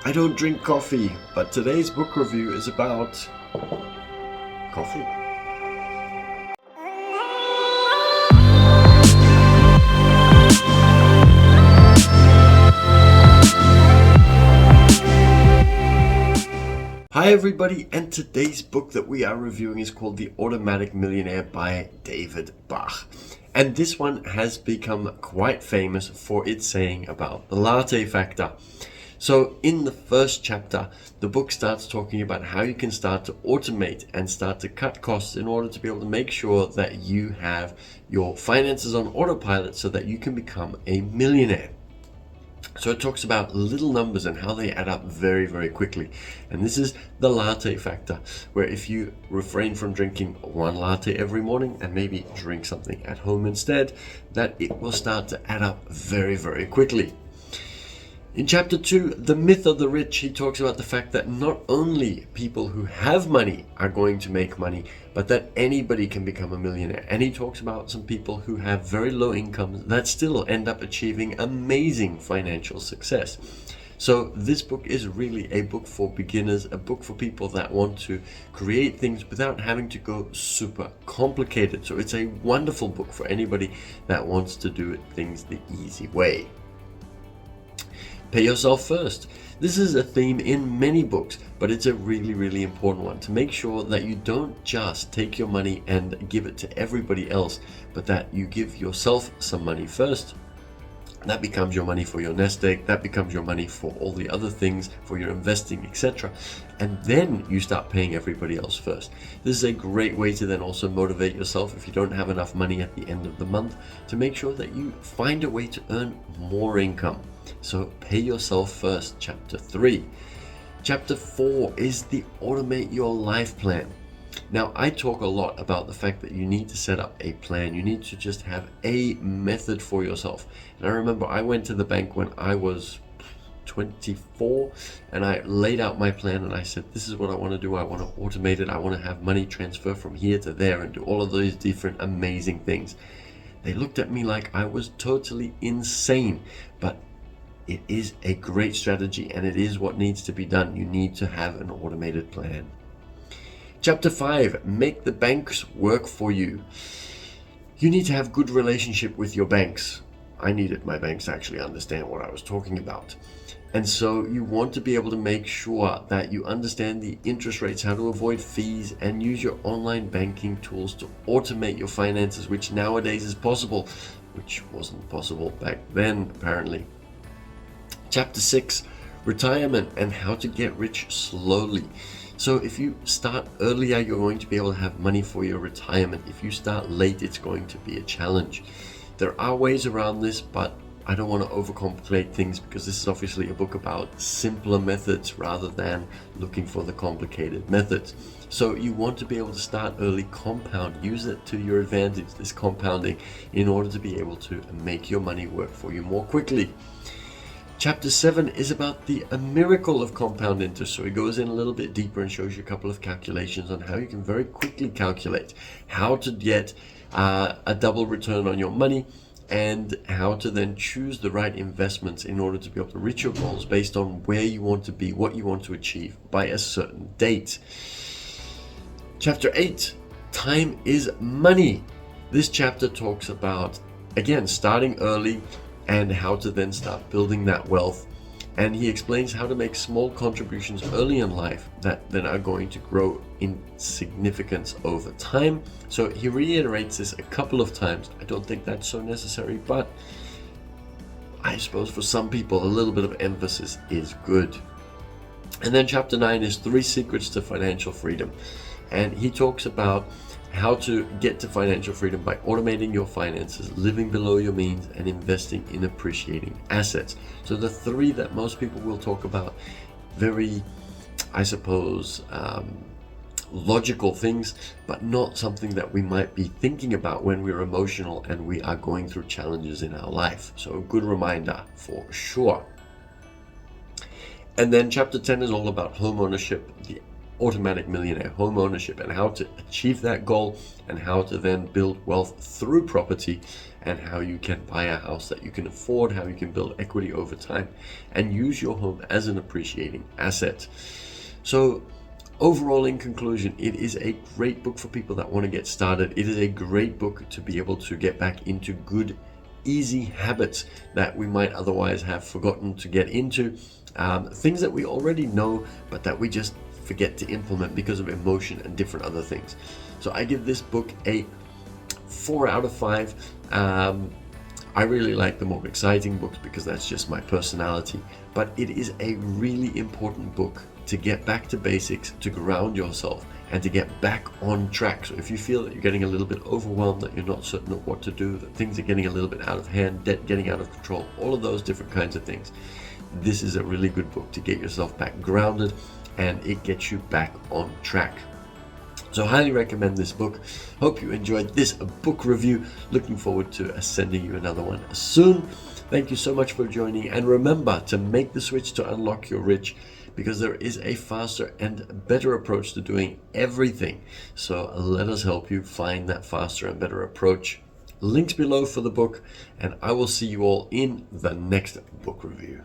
I don't drink coffee, but today's book review is about coffee. Hi everybody, and today's book that we are reviewing is called The Automatic Millionaire by David Bach. And this one has become quite famous for its saying about the latte factor. So in the first chapter, the book starts talking about how you can start to automate and start to cut costs in order to be able to make sure that you have your finances on autopilot so that you can become a millionaire. So it talks about little numbers and how they add up very, very quickly. And this is the latte factor, where if you refrain from drinking one latte every morning and maybe drink something at home instead, that it will start to add up very, very quickly. In chapter 2, The Myth of the Rich, he talks about the fact that not only people who have money are going to make money, but that anybody can become a millionaire. And he talks about some people who have very low incomes that still end up achieving amazing financial success. So this book is really a book for beginners, a book for people that want to create things without having to go super complicated. So it's a wonderful book for anybody that wants to do things the easy way. Pay yourself first. This is a theme in many books, but it's a really, really important one to make sure that you don't just take your money and give it to everybody else, but that you give yourself some money first. That becomes your money for your nest egg, that becomes your money for all the other things, for your investing, etc. And then you start paying everybody else first. This is a great way to then also motivate yourself if you don't have enough money at the end of the month to make sure that you find a way to earn more income. So pay yourself first, chapter 3. Chapter 4 is the Automate Your Life plan. Now, I talk a lot about the fact that you need to set up a plan. You need to just have a method for yourself. And I remember I went to the bank when I was 24 and I laid out my plan and I said, this is what I want to do. I want to automate it. I want to have money transfer from here to there and do all of those different amazing things. They looked at me like I was totally insane, but it is a great strategy and it is what needs to be done. You need to have an automated plan. Chapter 5, make the banks work for you. You need to have good relationship with your banks. I needed my banks to actually understand what I was talking about. And so you want to be able to make sure that you understand the interest rates, how to avoid fees, and use your online banking tools to automate your finances, which nowadays is possible, which wasn't possible back then, apparently. Chapter 6, retirement and how to get rich slowly. So if you start earlier, you're going to be able to have money for your retirement. If you start late, it's going to be a challenge. There are ways around this, but I don't want to overcomplicate things because this is obviously a book about simpler methods rather than looking for the complicated methods. So you want to be able to start early, compound, use it to your advantage, this compounding, in order to be able to make your money work for you more quickly. Chapter 7 is about the miracle of compound interest. So he goes in a little bit deeper and shows you a couple of calculations on how you can very quickly calculate how to get a double return on your money and how to then choose the right investments in order to be able to reach your goals based on where you want to be, what you want to achieve by a certain date. Chapter 8, time is money. This chapter talks about, again, starting early and how to then start building that wealth. And he explains how to make small contributions early in life that then are going to grow in significance over time. So he reiterates this a couple of times. I don't think that's so necessary, but I suppose for some people a little bit of emphasis is good. And then chapter 9 is 3 secrets to financial freedom. And he talks about how to get to financial freedom by automating your finances, living below your means, and investing in appreciating assets. So the 3 that most people will talk about, very, I suppose, logical things, but not something that we might be thinking about when we're emotional and we are going through challenges in our life. So a good reminder for sure. And then chapter 10 is all about home ownership, the Automatic Millionaire, home ownership, and how to achieve that goal, and how to then build wealth through property, and how you can buy a house that you can afford, how you can build equity over time, and use your home as an appreciating asset. So overall, in conclusion, it is a great book for people that want to get started. It is a great book to be able to get back into good, easy habits that we might otherwise have forgotten to get into, things that we already know, but that we just forget to implement because of emotion and different other things. So I give this book a 4 out of 5. I really like the more exciting books because that's just my personality, but it is a really important book to get back to basics, to ground yourself, and to get back on track. So if you feel that you're getting a little bit overwhelmed, that you're not certain of what to do, that things are getting a little bit out of hand, debt getting out of control, all of those different kinds of things, this is a really good book to get yourself back grounded, and it gets you back on track. So I highly recommend this book. Hope you enjoyed this book review. Looking forward to sending you another one soon. Thank you so much for joining, and remember to make the switch to unlock your rich, because there is a faster and better approach to doing everything. So let us help you find that faster and better approach. Links below for the book, and I will see you all in the next book review.